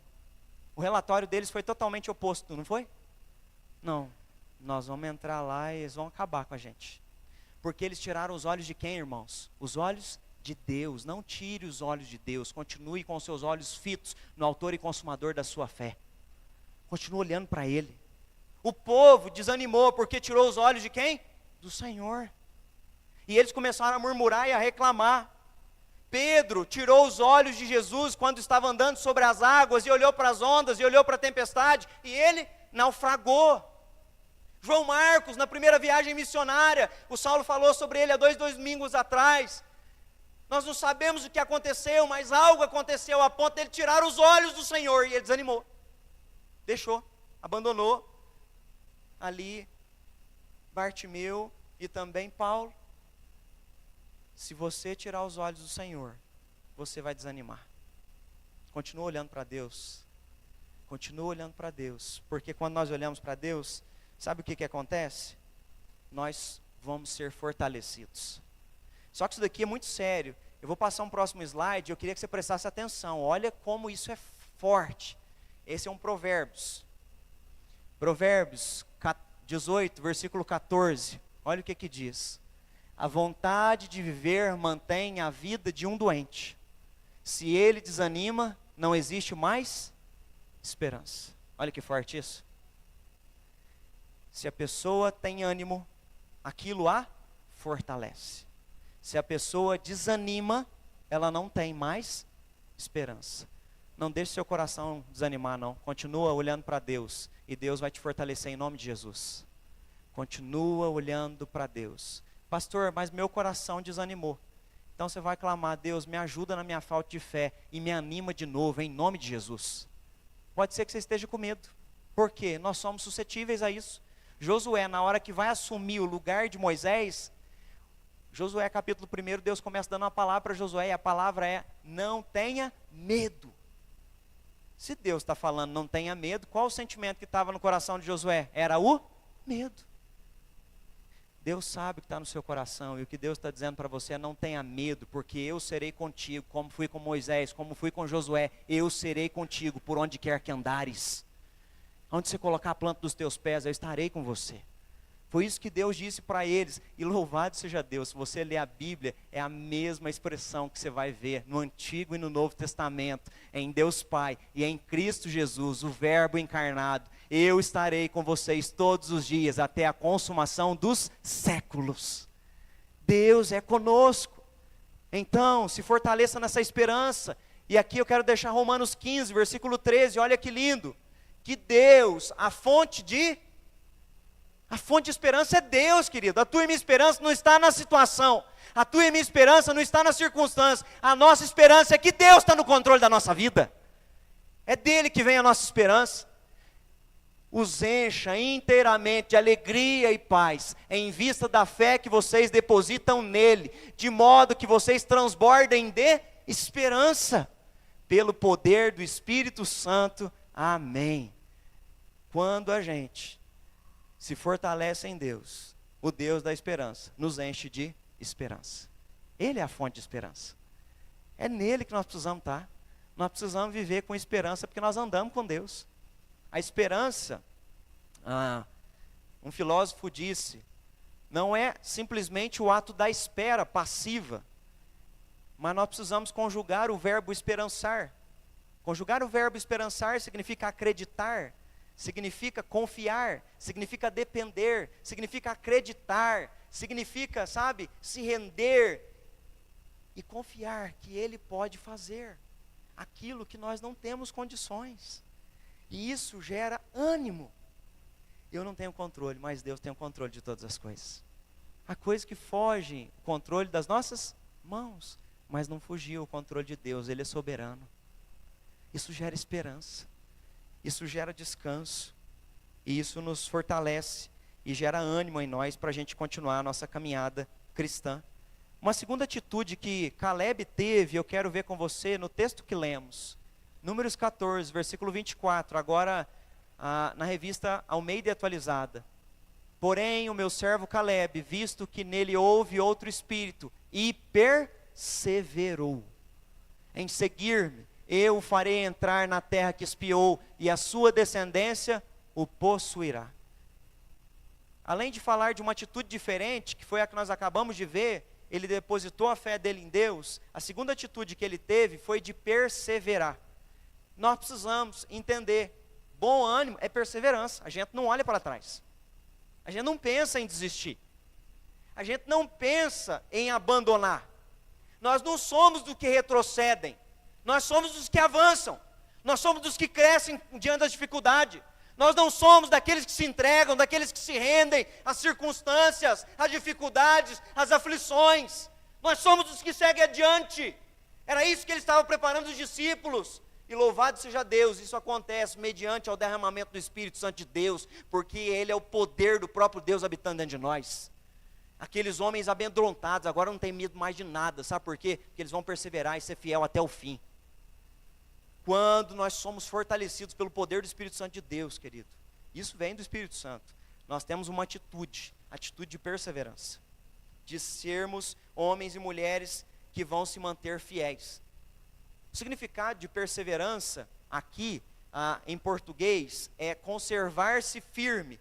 O relatório deles foi totalmente oposto, não foi? Não, nós vamos entrar lá e eles vão acabar com a gente. Porque eles tiraram os olhos de quem, irmãos? Os olhos de Deus. Não tire os olhos de Deus. Continue com os seus olhos fitos no autor e consumador da sua fé. Continue olhando para Ele. O povo desanimou porque tirou os olhos de quem? Do Senhor. E eles começaram a murmurar e a reclamar. Pedro tirou os olhos de Jesus quando estava andando sobre as águas e olhou para as ondas e olhou para a tempestade e ele naufragou. João Marcos, na primeira viagem missionária, o Saulo falou sobre ele há 2 domingos atrás. Nós não sabemos o que aconteceu, mas algo aconteceu a ponto de ele tirar os olhos do Senhor e ele desanimou. Deixou, abandonou. Ali, Bartimeu e também Paulo. Se você tirar os olhos do Senhor, você vai desanimar. Continua olhando para Deus. Continua olhando para Deus. Porque quando nós olhamos para Deus, sabe o que acontece? Nós vamos ser fortalecidos. Só que isso daqui é muito sério. Eu vou passar um próximo slide, eu queria que você prestasse atenção. Olha como isso é forte. Esse é um Provérbios. Provérbios 18, versículo 14. Olha o que diz. A vontade de viver mantém a vida de um doente. Se ele desanima, não existe mais esperança. Olha que forte isso. Se a pessoa tem ânimo, aquilo a fortalece. Se a pessoa desanima, ela não tem mais esperança. Não deixe seu coração desanimar, não. Continua olhando para Deus e Deus vai te fortalecer em nome de Jesus. Continua olhando para Deus. Pastor, mas meu coração desanimou. Então você vai clamar: Deus, me ajuda na minha falta de fé e me anima de novo em nome de Jesus. Pode ser que você esteja com medo. Por quê? Nós somos suscetíveis a isso. Josué, na hora que vai assumir o lugar de Moisés, Josué capítulo 1, Deus começa dando uma palavra para Josué, e a palavra é: não tenha medo. Se Deus está falando não tenha medo, qual o sentimento que estava no coração de Josué? Era o medo. Deus sabe o que está no seu coração, e o que Deus está dizendo para você é: não tenha medo, porque eu serei contigo, como fui com Moisés, como fui com Josué, eu serei contigo por onde quer que andares. Onde você colocar a planta dos teus pés, eu estarei com você. Foi isso que Deus disse para eles, e louvado seja Deus. Se você ler a Bíblia, é a mesma expressão que você vai ver no Antigo e no Novo Testamento, em Deus Pai e em Cristo Jesus, o Verbo encarnado. Eu estarei com vocês todos os dias, até a consumação dos séculos. Deus é conosco. Então, se fortaleça nessa esperança. E aqui eu quero deixar Romanos 15, versículo 13, olha que lindo. Que Deus, a fonte de esperança é Deus, querido. A tua e minha esperança não está na situação. A tua e minha esperança não está nas circunstâncias. A nossa esperança é que Deus está no controle da nossa vida. É dele que vem a nossa esperança. Os encha inteiramente de alegria e paz, em vista da fé que vocês depositam nele, de modo que vocês transbordem de esperança, pelo poder do Espírito Santo. Amém. Quando a gente se fortalece em Deus, o Deus da esperança nos enche de esperança. Ele é a fonte de esperança. É nele que nós precisamos estar. Nós precisamos viver com esperança, porque nós andamos com Deus. A esperança, um filósofo disse, não é simplesmente o ato da espera passiva, mas nós precisamos conjugar o verbo esperançar. Conjugar o verbo esperançar significa acreditar, significa confiar, significa depender, significa acreditar, significa, se render e confiar que Ele pode fazer aquilo que nós não temos condições. E isso gera ânimo. Eu não tenho controle, mas Deus tem o controle de todas as coisas. Há coisas que fogem o controle das nossas mãos, mas não fugiu o controle de Deus, Ele é soberano. Isso gera esperança, isso gera descanso, e isso nos fortalece e gera ânimo em nós para a gente continuar a nossa caminhada cristã. Uma segunda atitude que Caleb teve, eu quero ver com você no texto que lemos, Números 14, versículo 24, agora na revista Almeida Atualizada. Porém o meu servo Caleb, visto que nele houve outro espírito, e perseverou em seguir-me, eu o farei entrar na terra que espiou, e a sua descendência o possuirá. Além de falar de uma atitude diferente, que foi a que nós acabamos de ver, ele depositou a fé dele em Deus, a segunda atitude que ele teve foi de perseverar. Nós precisamos entender, bom ânimo é perseverança. A gente não olha para trás. A gente não pensa em desistir. A gente não pensa em abandonar. Nós não somos dos que retrocedem. Nós somos dos que avançam. Nós somos dos que crescem diante da dificuldade. Nós não somos daqueles que se entregam, daqueles que se rendem às circunstâncias, às dificuldades, às aflições. Nós somos dos que seguem adiante. Era isso que ele estava preparando os discípulos. E louvado seja Deus, isso acontece mediante ao derramamento do Espírito Santo de Deus, porque Ele é o poder do próprio Deus habitando dentro de nós. Aqueles homens amedrontados agora não tem medo mais de nada, sabe por quê? Porque eles vão perseverar e ser fiel até o fim. Quando nós somos fortalecidos pelo poder do Espírito Santo de Deus, querido, isso vem do Espírito Santo, nós temos uma atitude de perseverança, de sermos homens e mulheres que vão se manter fiéis. O significado de perseverança aqui, em português, é conservar-se firme,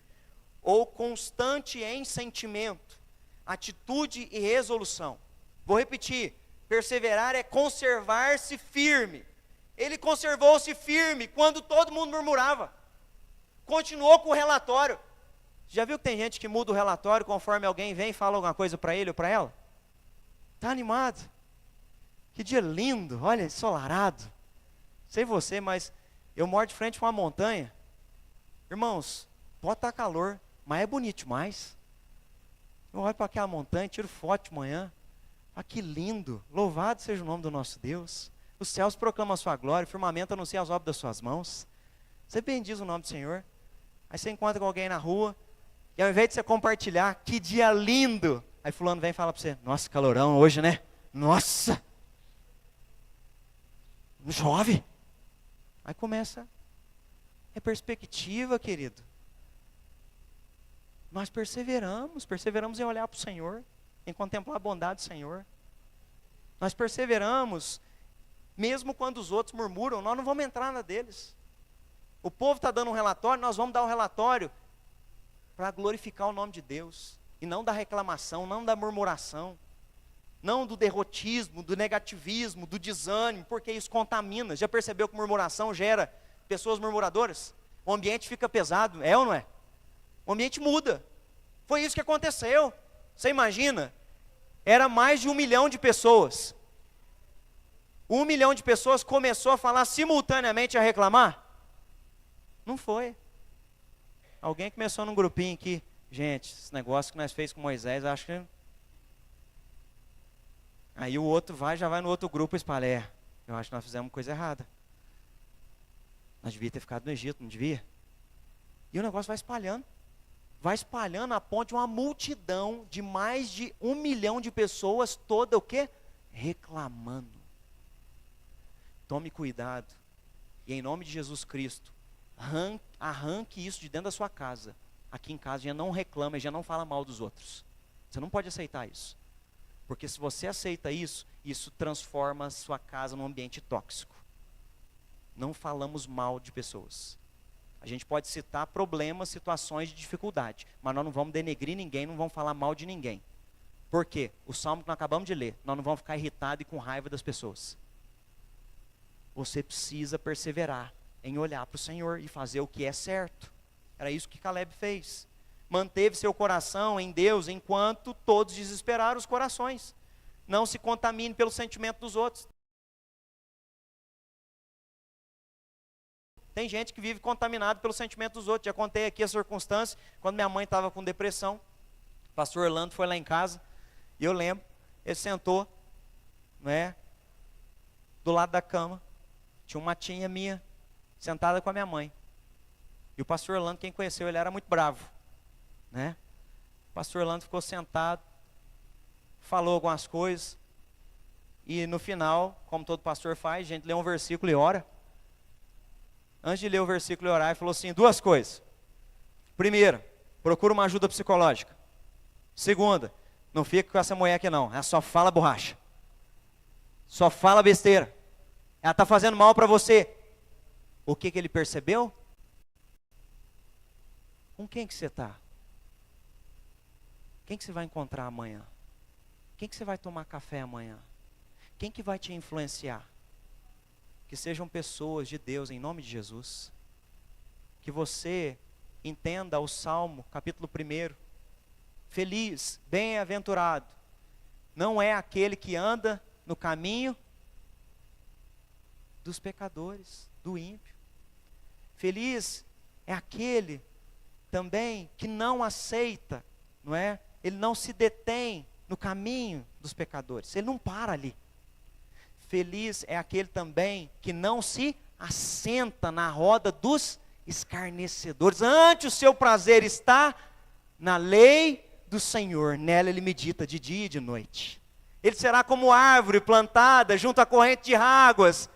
ou constante em sentimento, atitude e resolução. Vou repetir, perseverar é conservar-se firme. Ele conservou-se firme quando todo mundo murmurava. Continuou com o relatório. Já viu que tem gente que muda o relatório conforme alguém vem e fala alguma coisa para ele ou para ela? Está animado. Que dia lindo, olha, ensolarado. Sei você, mas eu moro de frente com uma montanha. Irmãos, pode estar calor, mas é bonito demais. Eu olho para aquela montanha, tiro foto de manhã. Ah, que lindo, louvado seja o nome do nosso Deus. Os céus proclamam a sua glória, o firmamento anuncia as obras das suas mãos. Você bendiz o nome do Senhor. Aí você encontra com alguém na rua, e ao invés de você compartilhar, que dia lindo, aí fulano vem e fala para você, nossa, calorão hoje, né? Nossa! Não chove? Aí começa, é perspectiva, querido. Nós perseveramos em olhar para o Senhor, em contemplar a bondade do Senhor. Nós perseveramos, mesmo quando os outros murmuram, nós não vamos entrar na deles. O povo está dando um relatório, nós vamos dar um relatório para glorificar o nome de Deus, e não da reclamação, não da murmuração, não do derrotismo, do negativismo, do desânimo, porque isso contamina. Já percebeu que murmuração gera pessoas murmuradoras? O ambiente fica pesado, é ou não é? O ambiente muda. Foi isso que aconteceu. Você imagina? Era mais de 1 milhão de pessoas. 1 milhão de pessoas começou a falar simultaneamente, a reclamar? Não foi. Alguém começou num grupinho aqui. Gente, esse negócio que nós fez com Moisés, acho que... Aí o outro já vai no outro grupo e espalha. Eu acho que nós fizemos coisa errada. Nós devíamos ter ficado no Egito, não devia? E o negócio vai espalhando. Vai espalhando a ponto de uma multidão de mais de 1 milhão de pessoas, toda o quê? Reclamando. Tome cuidado. E em nome de Jesus Cristo, arranque isso de dentro da sua casa. Aqui em casa já não reclama, já não fala mal dos outros. Você não pode aceitar isso. Porque se você aceita isso, isso transforma a sua casa num ambiente tóxico. Não falamos mal de pessoas. A gente pode citar problemas, situações de dificuldade, mas nós não vamos denegrir ninguém, não vamos falar mal de ninguém. Por quê? O salmo que nós acabamos de ler, nós não vamos ficar irritados e com raiva das pessoas. Você precisa perseverar em olhar para o Senhor e fazer o que é certo. Era isso que Caleb fez. Manteve seu coração em Deus enquanto todos desesperaram os corações. Não se contamine pelo sentimento dos outros. Tem gente que vive contaminado pelo sentimento dos outros. Já contei aqui a circunstância, quando minha mãe estava com depressão, o pastor Orlando foi lá em casa, e eu lembro, ele sentou, né, do lado da cama, tinha uma tia minha, sentada com a minha mãe. E o pastor Orlando, quem conheceu, ele era muito bravo, né? O pastor Orlando ficou sentado, falou algumas coisas, e no final, como todo pastor faz, a gente lê um versículo e ora. Antes de ler o versículo e orar, ele falou assim, 2 coisas. Primeira, procura uma ajuda psicológica. Segunda, não fica com essa mulher aqui não, ela só fala borracha. Só fala besteira. Ela está fazendo mal para você. O que ele percebeu? Com quem que você está? Quem que você vai encontrar amanhã? Quem que você vai tomar café amanhã? Quem que vai te influenciar? Que sejam pessoas de Deus, em nome de Jesus. Que você entenda o Salmo, capítulo 1. Feliz, bem-aventurado, não é aquele que anda no caminho dos pecadores, do ímpio. Feliz é aquele também que não aceita, não é? Ele não se detém no caminho dos pecadores, ele não para ali. Feliz é aquele também que não se assenta na roda dos escarnecedores. Antes o seu prazer está na lei do Senhor, nela ele medita de dia e de noite. Ele será como árvore plantada junto à corrente de águas,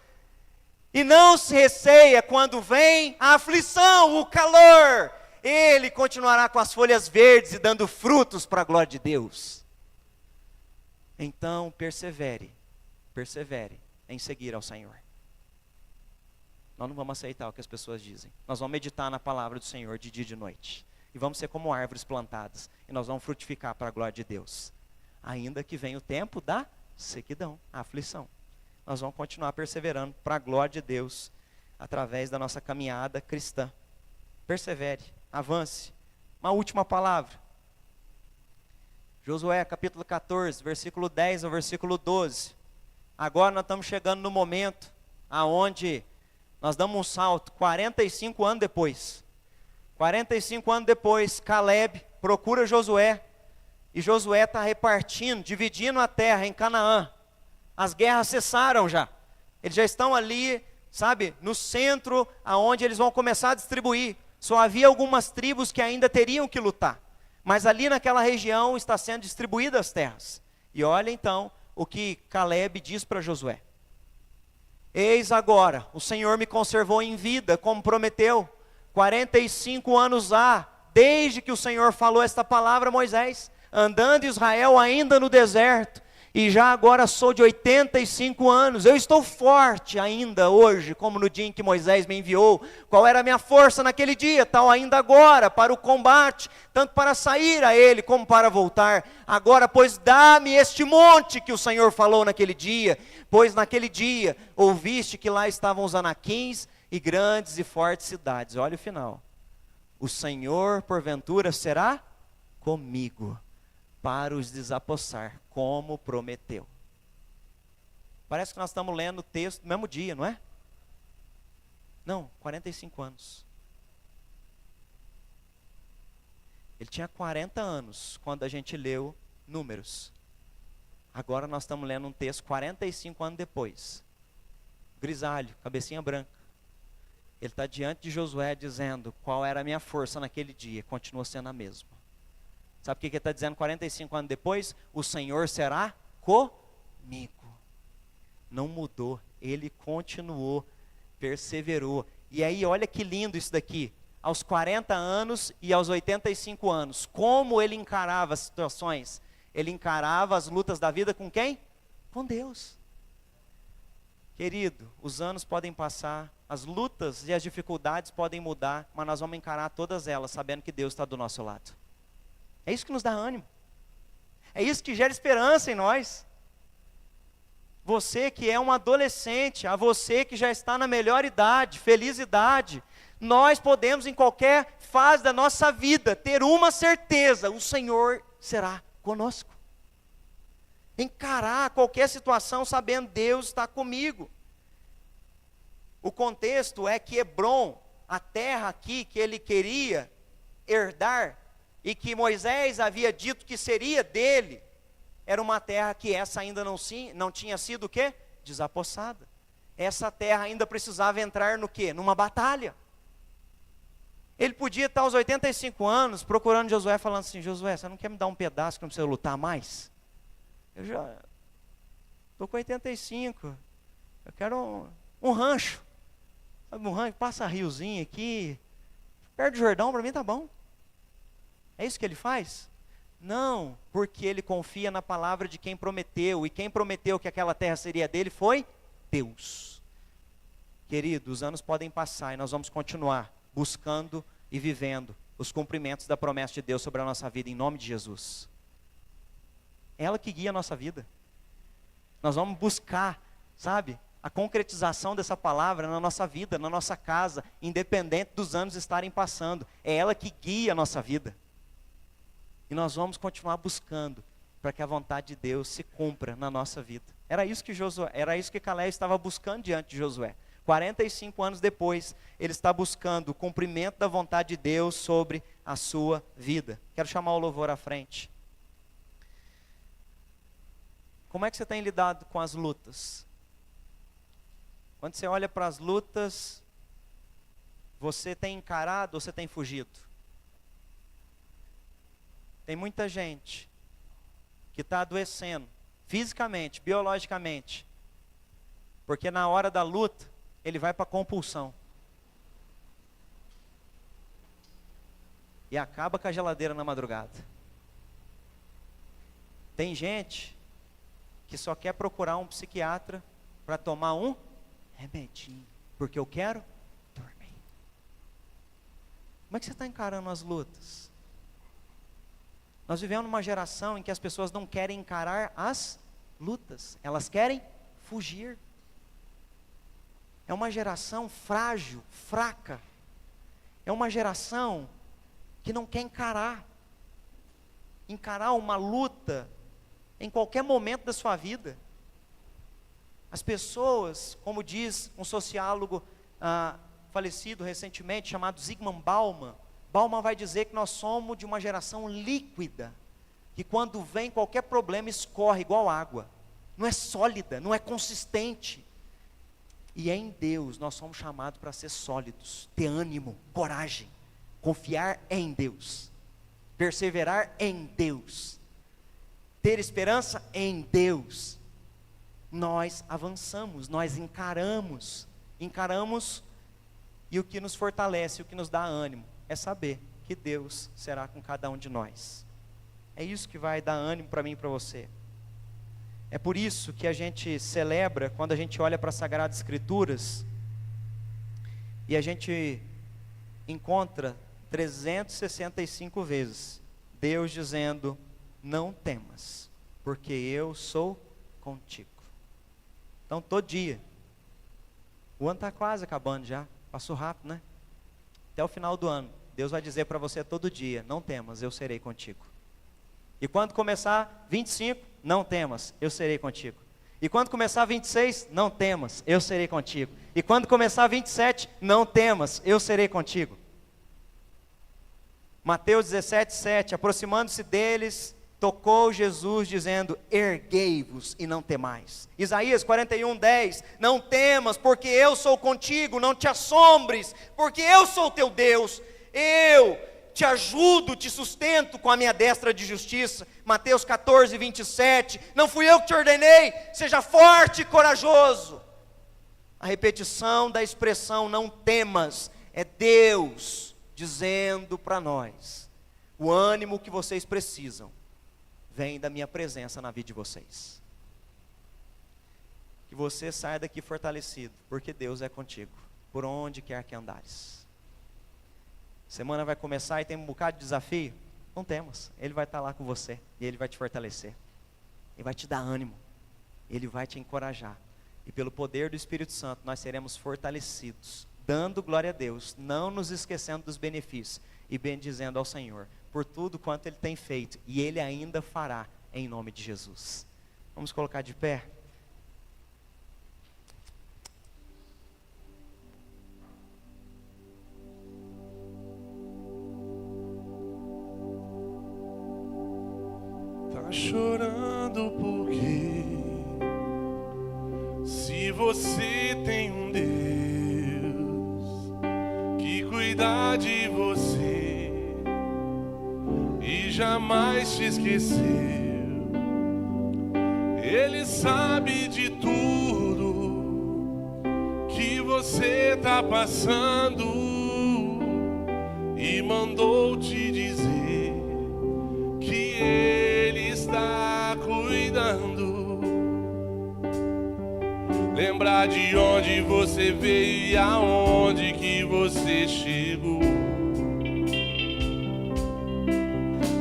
e não se receia quando vem a aflição, o calor. Ele continuará com as folhas verdes e dando frutos para a glória de Deus. Então persevere em seguir ao Senhor. Nós não vamos aceitar o que as pessoas dizem. Nós vamos meditar na palavra do Senhor de dia e de noite. E vamos ser como árvores plantadas. E nós vamos frutificar para a glória de Deus. Ainda que venha o tempo da sequidão, a aflição. Nós vamos continuar perseverando para a glória de Deus, através da nossa caminhada cristã. Persevere, avance. Uma última palavra. Josué capítulo 14, versículo 10 ao versículo 12. Agora nós estamos chegando no momento aonde nós damos um salto, 45 anos depois. 45 anos depois, Caleb procura Josué, e Josué está repartindo, dividindo a terra em Canaã. As guerras cessaram já, eles já estão ali, sabe, no centro, aonde eles vão começar a distribuir. Só havia algumas tribos que ainda teriam que lutar, mas ali naquela região está sendo distribuídas as terras. E olha então o que Caleb diz para Josué: eis agora, o Senhor me conservou em vida, como prometeu. 45 anos há, desde que o Senhor falou esta palavra a Moisés, andando Israel ainda no deserto, e já agora sou de 85 anos, eu estou forte ainda hoje, como no dia em que Moisés me enviou. Qual era a minha força naquele dia? Tal ainda agora, para o combate, tanto para sair a ele, como para voltar. Agora, pois, dá-me este monte que o Senhor falou naquele dia, pois naquele dia ouviste que lá estavam os anaquins e grandes e fortes cidades. Olha o final: o Senhor porventura será comigo, para os desapossar, como prometeu. Parece que nós estamos lendo o texto no mesmo dia, não é? Não, 45 anos. Ele tinha 40 anos quando a gente leu Números. Agora nós estamos lendo um texto 45 anos depois. Grisalho, cabecinha branca. Ele está diante de Josué dizendo: qual era a minha força naquele dia? Continua sendo a mesma. Sabe o que ele está dizendo 45 anos depois? O Senhor será comigo. Não mudou, ele continuou, perseverou. E aí olha que lindo isso daqui. Aos 40 anos e aos 85 anos, como ele encarava as situações? Ele encarava as lutas da vida com quem? Com Deus. Querido, os anos podem passar, as lutas e as dificuldades podem mudar, mas nós vamos encarar todas elas sabendo que Deus está do nosso lado. É isso que nos dá ânimo. É isso que gera esperança em nós. Você que é um adolescente, a você que já está na melhor idade, feliz idade, nós podemos em qualquer fase da nossa vida ter uma certeza: o Senhor será conosco. Encarar qualquer situação sabendo Deus está comigo. O contexto é que Hebrom, a terra aqui que ele queria herdar, e que Moisés havia dito que seria dele, era uma terra que essa ainda não tinha sido o quê? Desapossada. Essa terra ainda precisava entrar no quê? Numa batalha. Ele podia estar aos 85 anos procurando Josué, falando assim: Josué, você não quer me dar um pedaço que não precisa lutar mais? Eu já estou com 85, eu quero um rancho. Sabe, um rancho, passa riozinho aqui, perto do Jordão, para mim tá bom. É isso que ele faz? Não, porque ele confia na palavra de quem prometeu, e quem prometeu que aquela terra seria dele foi Deus. Querido, os anos podem passar e nós vamos continuar buscando e vivendo os cumprimentos da promessa de Deus sobre a nossa vida, em nome de Jesus. É ela que guia a nossa vida. Nós vamos buscar, sabe, a concretização dessa palavra na nossa vida, na nossa casa, independente dos anos estarem passando. É ela que guia a nossa vida. E nós vamos continuar buscando para que a vontade de Deus se cumpra na nossa vida. Era isso que Caleb estava buscando diante de Josué. 45 anos depois, ele está buscando o cumprimento da vontade de Deus sobre a sua vida. Quero chamar o louvor à frente. Como é que você tem lidado com as lutas? Quando você olha para as lutas, você tem encarado ou você tem fugido? Tem muita gente que está adoecendo, fisicamente, biologicamente, porque na hora da luta, ele vai para a compulsão. E acaba com a geladeira na madrugada. Tem gente que só quer procurar um psiquiatra para tomar um remedinho, porque eu quero dormir. Como é que você está encarando as lutas? Nós vivemos numa geração em que as pessoas não querem encarar as lutas, elas querem fugir. É uma geração frágil, fraca. É uma geração que não quer encarar uma luta em qualquer momento da sua vida. As pessoas, como diz um sociólogo falecido recentemente, chamado Zygmunt Bauman vai dizer que nós somos de uma geração líquida, que quando vem qualquer problema escorre igual água, não é sólida, não é consistente. E em Deus nós somos chamados para ser sólidos, ter ânimo, coragem, confiar em Deus, perseverar em Deus, ter esperança em Deus. Nós avançamos, nós encaramos, e o que nos fortalece, o que nos dá ânimo, é saber que Deus será com cada um de nós. É isso que vai dar ânimo para mim e para você. É por isso que a gente celebra quando a gente olha para as Sagradas Escrituras e a gente encontra 365 vezes Deus dizendo: não temas, porque eu sou contigo. Então todo dia, o ano está quase acabando já, passou rápido, né? Até o final do ano, Deus vai dizer para você todo dia: não temas, eu serei contigo. E quando começar 25, não temas, eu serei contigo. E quando começar 26, não temas, eu serei contigo. E quando começar 27, não temas, eu serei contigo. Mateus 17:7, aproximando-se deles, tocou Jesus dizendo: erguei-vos e não temais. Isaías 41:10, não temas, porque eu sou contigo, não te assombres, porque eu sou teu Deus, eu te ajudo, te sustento com a minha destra de justiça. Mateus 14:27, não fui eu que te ordenei, seja forte e corajoso. A repetição da expressão não temas é Deus dizendo para nós: o ânimo que vocês precisam vem da minha presença na vida de vocês. Que você saia daqui fortalecido, porque Deus é contigo, por onde quer que andares. Semana vai começar e tem um bocado de desafio. Não temas, Ele vai estar lá com você, e Ele vai te fortalecer, Ele vai te dar ânimo, Ele vai te encorajar, e pelo poder do Espírito Santo nós seremos fortalecidos, dando glória a Deus, não nos esquecendo dos benefícios, e bendizendo ao Senhor, por tudo quanto Ele tem feito, e Ele ainda fará, em nome de Jesus. Vamos colocar de pé? Tá chorando porque se você tem um Deus que cuida de você e jamais te esqueceu, Ele sabe de tudo que você tá passando e mandou te dizer que Ele está cuidando. Lembrar de onde você veio e aonde que você chegou.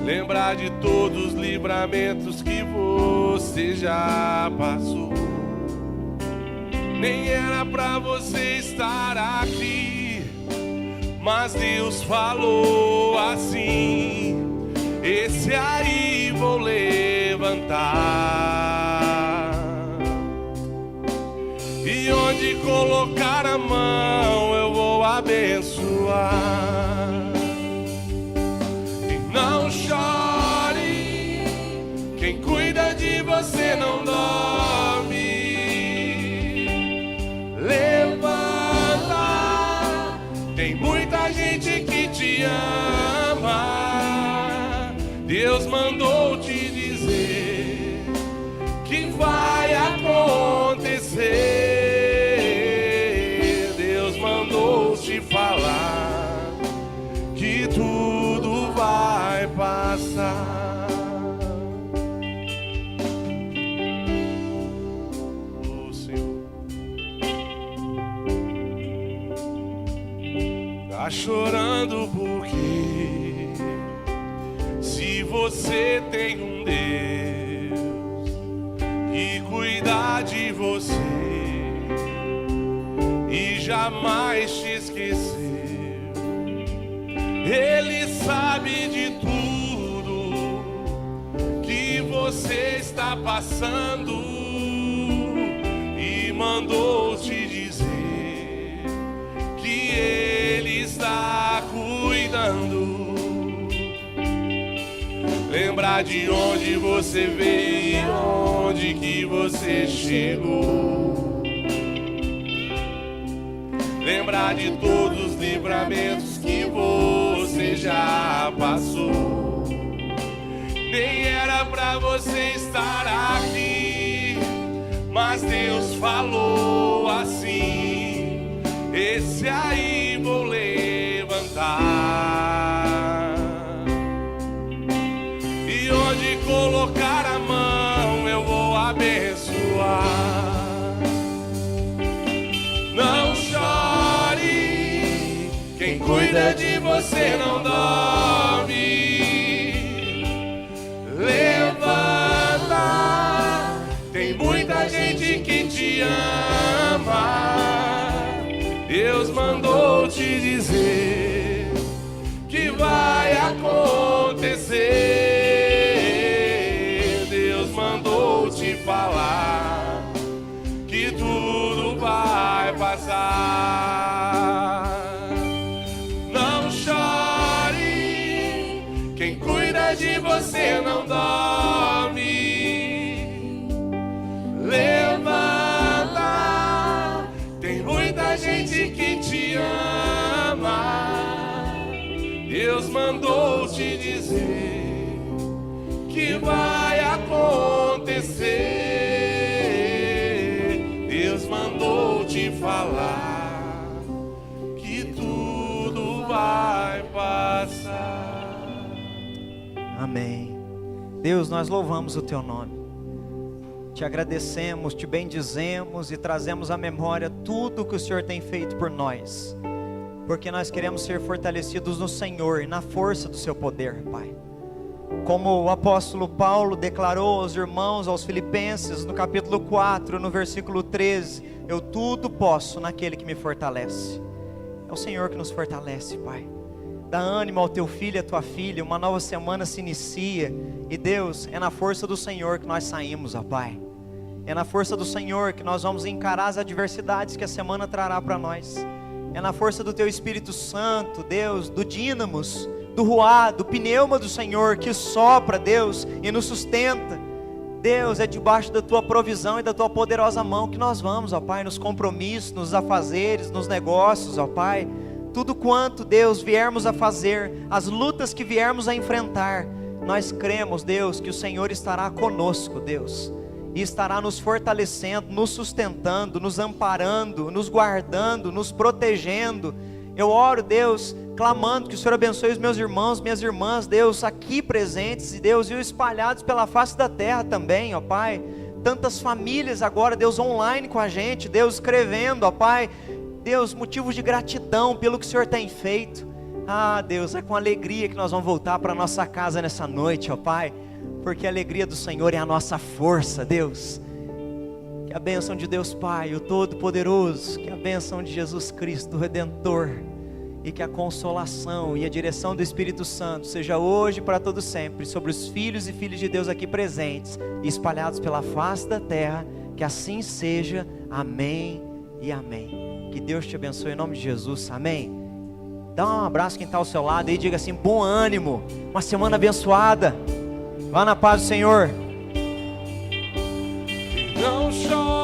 Lembrar de todos os livramentos que você já passou. Nem era pra você estar aqui, mas Deus falou assim: esse aí vou levantar. E onde colocar a mão eu vou abençoar. Não chore, quem cuida de você não dorme. Levanta, tem muita gente que te ama. Deus mandou te dizer que vai acontecer. Deus mandou te falar que tudo vai passar. Oh, Senhor, tá chorando porque se você tem um Deus que cuida de você e jamais te esqueceu, Ele sabe de tudo que você está passando e mandou te dizer que Ele está cuidando. Lembrar de onde você veio, onde que você chegou. Lembrar de todos os livramentos que você já passou. Nem era pra você estar aqui, mas Deus falou assim: esse aí vou levantar. E onde colocar a mão eu vou abençoar. Não chore, quem cuida de você não dorme. Levanta, tem muita gente que te ama. Deus mandou te dizer que vai acontecer. Deus mandou te falar que tudo vai passar. Não chore, quem cuida de você não dorme. Levanta, tem muita gente que te ama. Deus mandou te dizer que vai acontecer. Deus mandou te falar que tudo vai passar. Amém. Deus, nós louvamos o Teu nome. Te agradecemos, te bendizemos e trazemos à memória tudo que o Senhor tem feito por nós. Porque nós queremos ser fortalecidos no Senhor e na força do Seu poder, Pai. Como o apóstolo Paulo declarou aos irmãos, aos filipenses, no capítulo 4, no versículo 13: eu tudo posso naquele que me fortalece. É o Senhor que nos fortalece, Pai. Dá ânimo ao teu filho e à tua filha, uma nova semana se inicia. E Deus, é na força do Senhor que nós saímos, ó Pai. É na força do Senhor que nós vamos encarar as adversidades que a semana trará para nós. É na força do Teu Espírito Santo, Deus, do dínamos, do ruá, do pneuma do Senhor que sopra, Deus, e nos sustenta. Deus, é debaixo da Tua provisão e da Tua poderosa mão que nós vamos, ó Pai, nos compromissos, nos afazeres, nos negócios, ó Pai. Tudo quanto, Deus, viermos a fazer, as lutas que viermos a enfrentar, nós cremos, Deus, que o Senhor estará conosco, Deus. E estará nos fortalecendo, nos sustentando, nos amparando, nos guardando, nos protegendo. Eu oro, Deus, clamando que o Senhor abençoe os meus irmãos, minhas irmãs, Deus, aqui presentes, e Deus, e espalhados pela face da terra também, ó Pai. Tantas famílias agora, Deus, online com a gente, Deus, escrevendo, ó Pai. Deus, motivos de gratidão pelo que o Senhor tem feito. Ah, Deus, é com alegria que nós vamos voltar para nossa casa nessa noite, ó Pai, porque a alegria do Senhor é a nossa força, Deus. Que a bênção de Deus Pai, o Todo-Poderoso, que a bênção de Jesus Cristo, o Redentor, e que a consolação e a direção do Espírito Santo seja hoje para todo sempre sobre os filhos e filhas de Deus aqui presentes e espalhados pela face da terra. Que assim seja. Amém e amém. Que Deus te abençoe em nome de Jesus. Amém. Dá um abraço quem está ao seu lado e diga assim: bom ânimo, uma semana abençoada. Vá na paz do Senhor. Não chore.